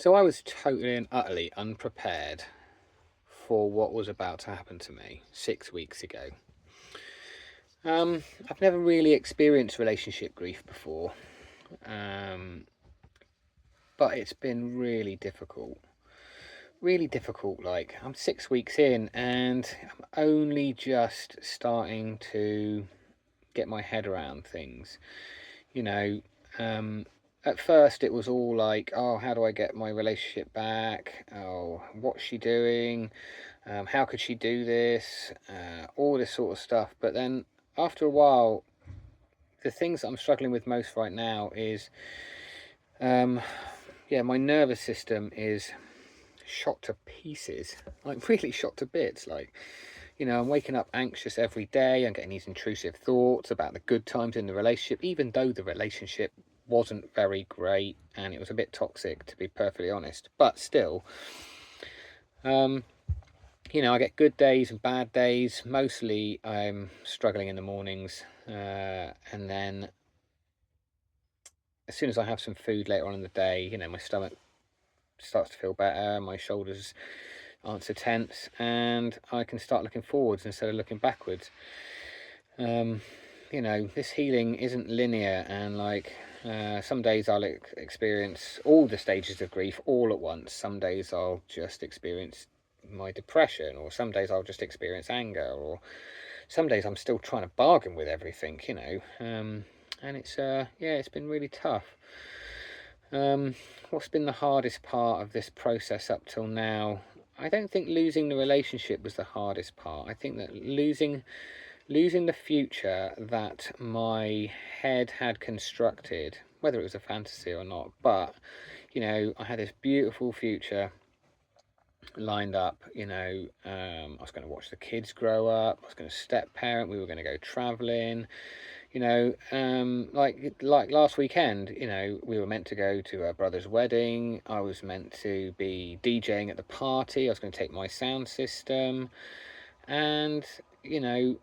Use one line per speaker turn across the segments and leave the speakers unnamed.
So I was totally and utterly unprepared for what was about to happen to me 6 weeks ago. I've never really experienced relationship grief before, um, but it's been really difficult. Really difficult. Like, I'm 6 weeks in and I'm only just starting to get my head around things. You know, um, at first it was all like, oh, how do I get my relationship back? Oh, what's she doing? How could she do this? All this sort of stuff. But then after a while, the things that I'm struggling with most right now is, um, yeah, my nervous system is shot to pieces, like really shot to bits. Like, I'm waking up anxious every day. I'm getting these intrusive thoughts about the good times in the relationship, even though the relationship wasn't very great and it was a bit toxic, to be perfectly honest. But still, um, I get good days and bad days. Mostly I'm struggling in the mornings, and then as soon as I have some food later on in the day, my stomach starts to feel better, my shoulders aren't so tense, and I can start looking forwards instead of looking backwards. um, this healing isn't linear, and like, some days I'll experience all the stages of grief all at once. Some days I'll just experience my depression, or some days I'll just experience anger, or some days I'm still trying to bargain with everything. And yeah, it's been really tough. What's been the hardest part of this process up till now? I don't think losing the relationship was the hardest part. I think that losing the future that my head had constructed, whether it was a fantasy or not, but I had this beautiful future lined up. I was going to watch the kids grow up. I was going to step parent. We were going to go traveling. Like last weekend, we were meant to go to a brother's wedding. I was meant to be DJing at the party. I was going to take my sound system, and you know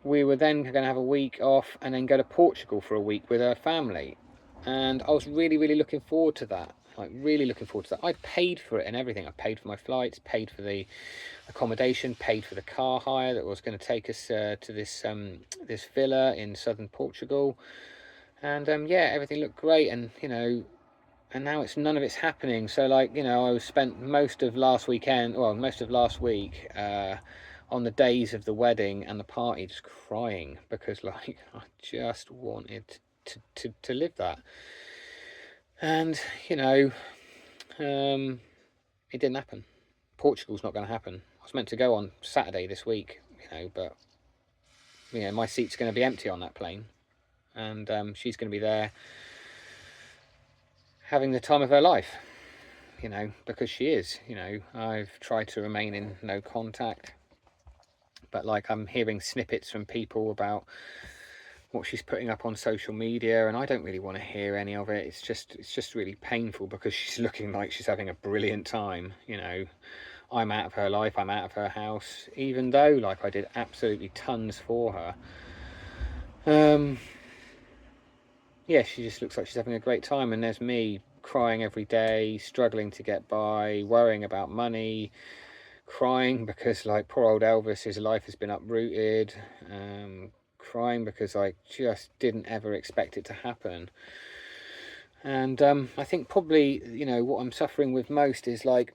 we were then going to have a week off and then go to Portugal for a week with her family. And I was really, really looking forward to that. Like, really looking forward to that. I paid for it and everything. I paid for my flights, paid for the accommodation, paid for the car hire that was going to take us to this villa in southern Portugal. And yeah, everything looked great. And and now none of it's happening. So, like, I was spent most of last weekend, well, most of last week, on the days of the wedding and the party, just crying because, like, I just wanted to live that. And um, it didn't happen. Portugal's not going to happen. I was meant to go on Saturday this week, but my seat's going to be empty on that plane, and she's going to be there having the time of her life. Because she is. I've tried to remain in no contact, but like, I'm hearing snippets from people about what she's putting up on social media, and I don't really want to hear any of it. It's just really painful because she's looking like she's having a brilliant time. I'm out of her life, I'm out of her house, even though, like, I did absolutely tons for her. Yeah, she just looks like she's having a great time, and there's me crying every day, struggling to get by, worrying about money, crying because, like, poor old Elvis, his life has been uprooted, crying because I just didn't ever expect it to happen. And I think probably, what I'm suffering with most is, like,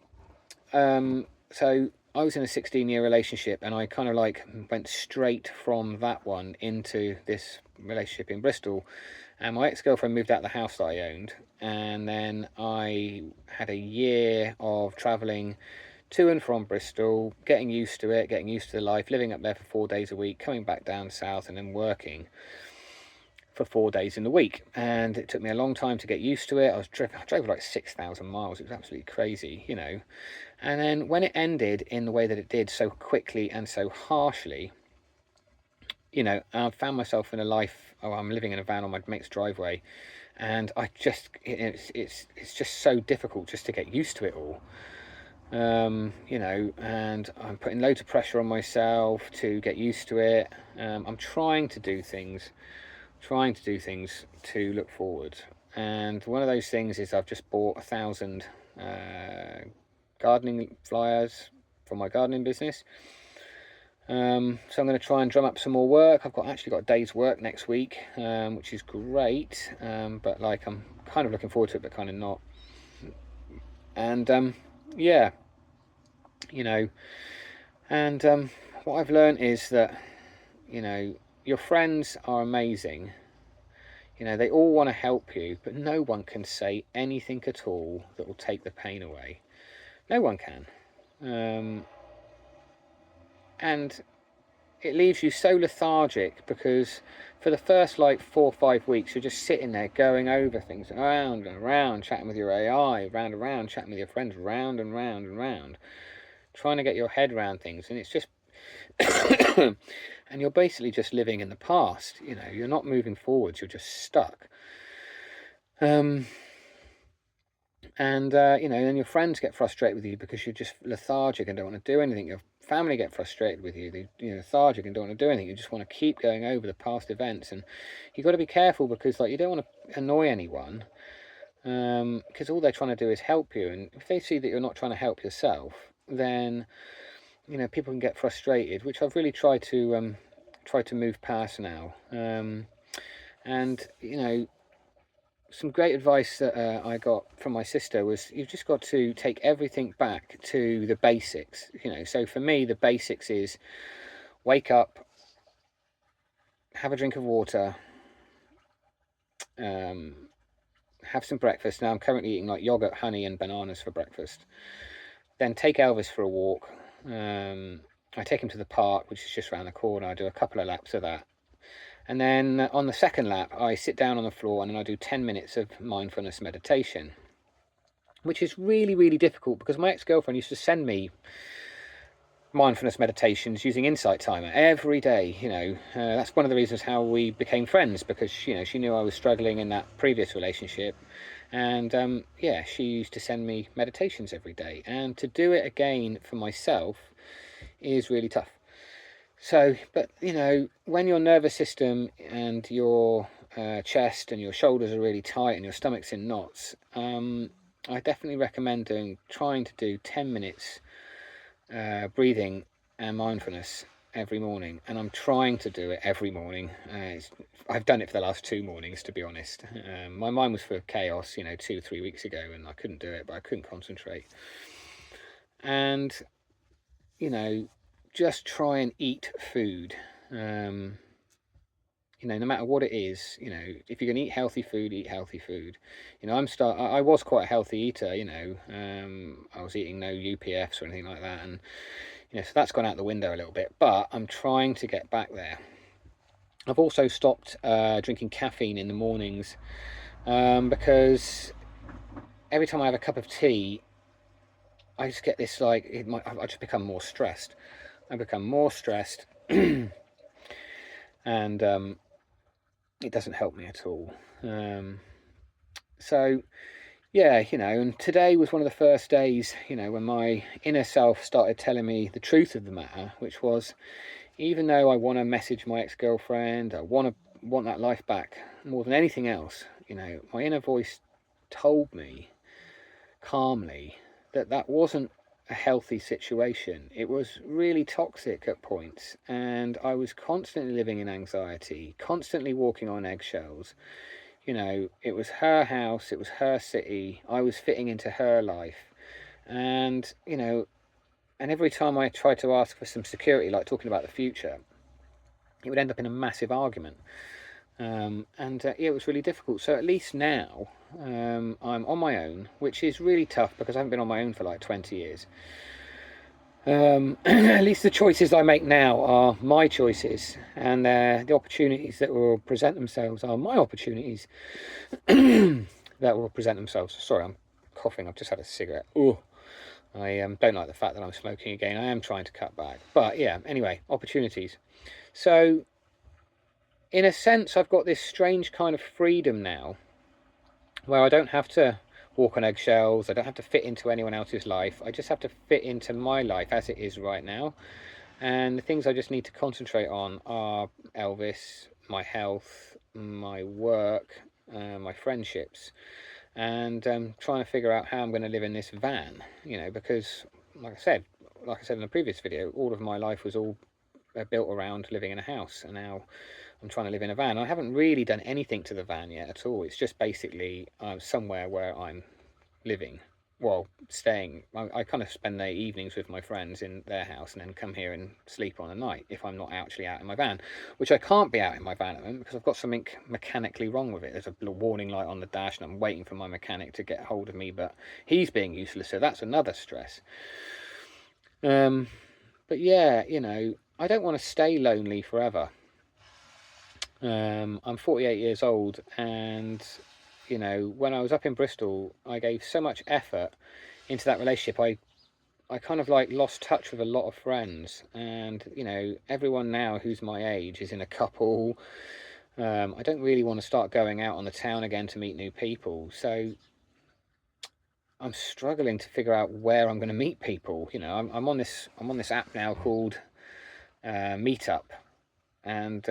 so I was in a 16-year relationship, and I kind of like went straight from that one into this relationship in Bristol. And my ex-girlfriend moved out of the house that I owned, and then I had a year of traveling to and from Bristol, getting used to it, getting used to the life, living up there for 4 days a week, coming back down south, and then working for 4 days in the week. And it took me a long time to get used to it. I drove like 6,000 miles. It was absolutely crazy. And then when it ended in the way that it did, so quickly and so harshly, I found myself in a life. Oh, I'm living in a van on my mate's driveway, and it's just so difficult just to get used to it all. And I'm putting loads of pressure on myself to get used to it. I'm trying to do things to look forward. And one of those things is I've just bought 1,000 gardening flyers for my gardening business. So I'm going to try and drum up some more work. I've actually got a day's work next week, which is great, but like I'm kind of looking forward to it, but kind of not. And yeah, you know, and what I've learned is that, you know, your friends are amazing. You know, they all want to help you, but no one can say anything at all that will take the pain away. No one can. And it leaves you so lethargic, because for the first like 4 or 5 weeks, you're just sitting there going over things around and around, chatting with your AI, round and round, chatting with your friends, round and round and round, trying to get your head around things. And it's just, and you're basically just living in the past. You know, you're not moving forwards, you're just stuck. You know, and your friends get frustrated with you because you're just lethargic and don't want to do anything. Your family get frustrated with you. You're lethargic and don't want to do anything. You just want to keep going over the past events, and you've got to be careful, because like you don't want to annoy anyone, because all they're trying to do is help you. And if they see that you're not trying to help yourself, then, you know, people can get frustrated, which I've really tried to move past now. And you know, some great advice that I got from my sister was, you've just got to take everything back to the basics. You know, so for me, the basics is wake up, have a drink of water, have some breakfast. Now I'm currently eating like yogurt, honey and bananas for breakfast. Then take Elvis for a walk. I take him to the park, which is just around the corner. I do a couple of laps of that. And then on the second lap, I sit down on the floor and then I do 10 minutes of mindfulness meditation, which is really, really difficult, because my ex-girlfriend used to send me mindfulness meditations using Insight Timer every day. You know, that's one of the reasons how we became friends, because, you know, she knew I was struggling in that previous relationship. And yeah, she used to send me meditations every day. And to do it again for myself is really tough. So, but you know, when your nervous system and your chest and your shoulders are really tight and your stomach's in knots, I definitely recommend trying to do 10 minutes breathing and mindfulness every morning. And I'm trying to do it every morning. I've done it for the last 2 mornings, to be honest. My mind was full of chaos, you know, 2-3 weeks ago, and I couldn't do it, but I couldn't concentrate. And, you know, just try and eat food. You know, no matter what it is, you know, if you can eat healthy food, eat healthy food. You know, I was quite a healthy eater, you know. I was eating no UPFs or anything like that, and you know, so that's gone out the window a little bit, but I'm trying to get back there. I've also stopped drinking caffeine in the mornings, because every time I have a cup of tea, I just get this, like, I just become more stressed. I become more stressed, and it doesn't help me at all. So yeah, you know, and today was one of the first days, you know, when my inner self started telling me the truth of the matter, which was, even though I want to message my ex-girlfriend, I want that life back more than anything else, you know, my inner voice told me calmly that that wasn't a healthy situation. It was really toxic at points, and I was constantly living in anxiety, constantly walking on eggshells. You know, it was her house, it was her city, I was fitting into her life. And, you know, and every time I tried to ask for some security, like talking about the future, it would end up in a massive argument. Yeah, it was really difficult. So at least now I'm on my own, which is really tough, because I haven't been on my own for like 20 years. At least the choices I make now are my choices, and the opportunities that will present themselves are my opportunities that will present themselves. Sorry, I'm coughing. I've just had a cigarette. Ooh, I don't like the fact that I'm smoking again. I am trying to cut back. But yeah, anyway, opportunities. So in a sense, I've got this strange kind of freedom now, where I don't have to walk on eggshells, I don't have to fit into anyone else's life, I just have to fit into my life as it is right now. And the things I just need to concentrate on are Elvis, my health, my work, my friendships, and trying to figure out how I'm going to live in this van, you know, because like I said in the previous video, all of my life was all built around living in a house, and now I'm trying to live in a van. I haven't really done anything to the van yet at all. It's just basically somewhere where I'm living, well, staying. I kind of spend the evenings with my friends in their house and then come here and sleep on a night if I'm not actually out in my van, which I can't be out in my van at the moment because I've got something mechanically wrong with it. There's a warning light on the dash and I'm waiting for my mechanic to get hold of me, but he's being useless, so that's another stress. But yeah, you know, I don't want to stay lonely forever. I'm 48 years old, and you know, when I was up in Bristol, I gave so much effort into that relationship. I kind of like lost touch with a lot of friends, and you know, everyone now who's my age is in a couple. I don't really want to start going out on the town again to meet new people, so I'm struggling to figure out where I'm going to meet people. You know, I'm on this app now called Meetup, and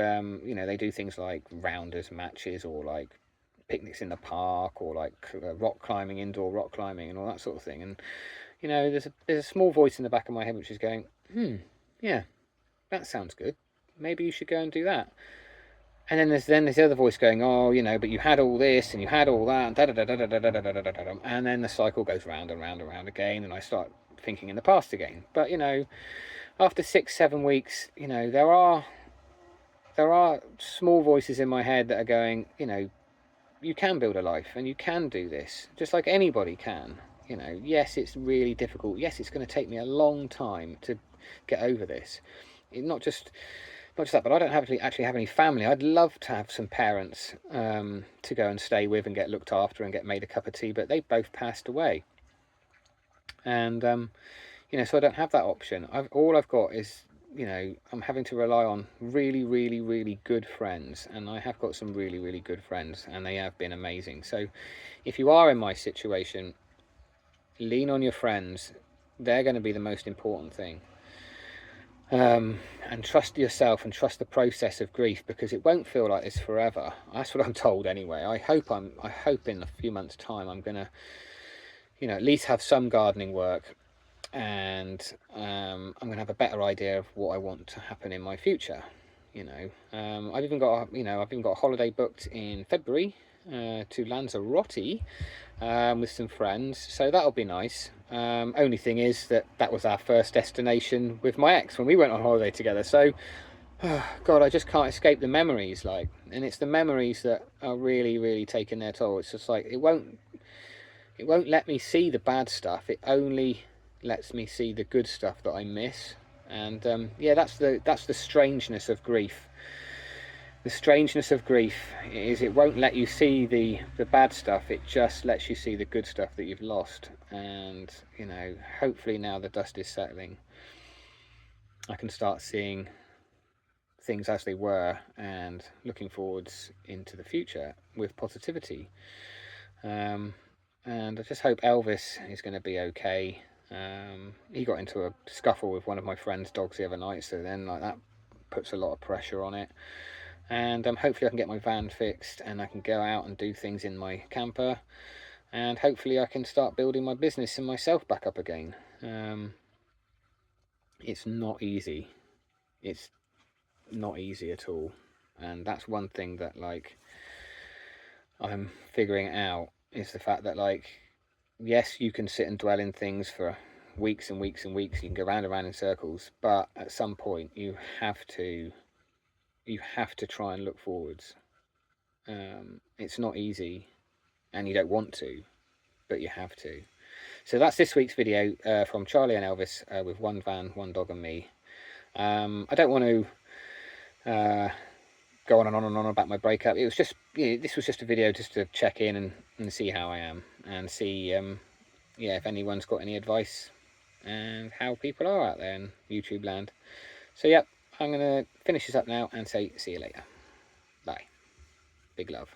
you know, they do things like rounders matches or like picnics in the park or like rock climbing, indoor rock climbing and all that sort of thing. And you know, there's a small voice in the back of my head which is going, yeah, that sounds good, maybe you should go and do that. And then there's the other voice going, oh, you know, but you had all this and you had all that, and then the cycle goes round and round and round again, and I start thinking in the past again. But you know, after 6-7 weeks, you know, there are small voices in my head that are going, you know, you can build a life and you can do this just like anybody can. You know, yes, it's really difficult. Yes, it's going to take me a long time to get over this. Not just that, but I don't actually have any family. I'd love to have some parents to go and stay with and get looked after and get made a cup of tea, but they both passed away. And you know, so I don't have that option. All I've got is, you know, I'm having to rely on really, really, really good friends, and I have got some really, really good friends, and they have been amazing. So if you are in my situation, lean on your friends. They're going to be the most important thing. And trust yourself and trust the process of grief, because it won't feel like this forever. That's what I'm told anyway. I hope in a few months' time I'm going to, you know, at least have some gardening work, and I'm going to have a better idea of what I want to happen in my future. You know, I've even got a holiday booked in February to Lanzarote with some friends, so that'll be nice. Only thing is that was our first destination with my ex when we went on holiday together. So, God, I just can't escape the memories. Like, and it's the memories that are really, really taking their toll. It's just like it won't let me see the bad stuff. It only lets me see the good stuff that I miss. And yeah, that's the strangeness of grief. The strangeness of grief is it won't let you see the bad stuff. It just lets you see the good stuff that you've lost. And you know, hopefully now the dust is settling, I can start seeing things as they were and looking forwards into the future with positivity. And I just hope Elvis is going to be okay. He got into a scuffle with one of my friend's dogs the other night, so then like that puts a lot of pressure on it. And hopefully I can get my van fixed and I can go out and do things in my camper, and hopefully I can start building my business and myself back up again. It's not easy. It's not easy at all, and that's one thing that like I'm figuring out, is the fact that like, yes, you can sit and dwell in things for weeks and weeks and weeks. You can go round and round in circles, but at some point you have to try and look forwards. It's not easy, and you don't want to, but you have to. So that's this week's video from Charlie and Elvis with one van, one dog, and me. I don't want to go on and on and on about my breakup. It was just, you know, this was just a video just to check in and see how I am, and see yeah, if anyone's got any advice and how people are out there in YouTube land. So yep, I'm going to finish this up now and say see you later. Bye. Big love.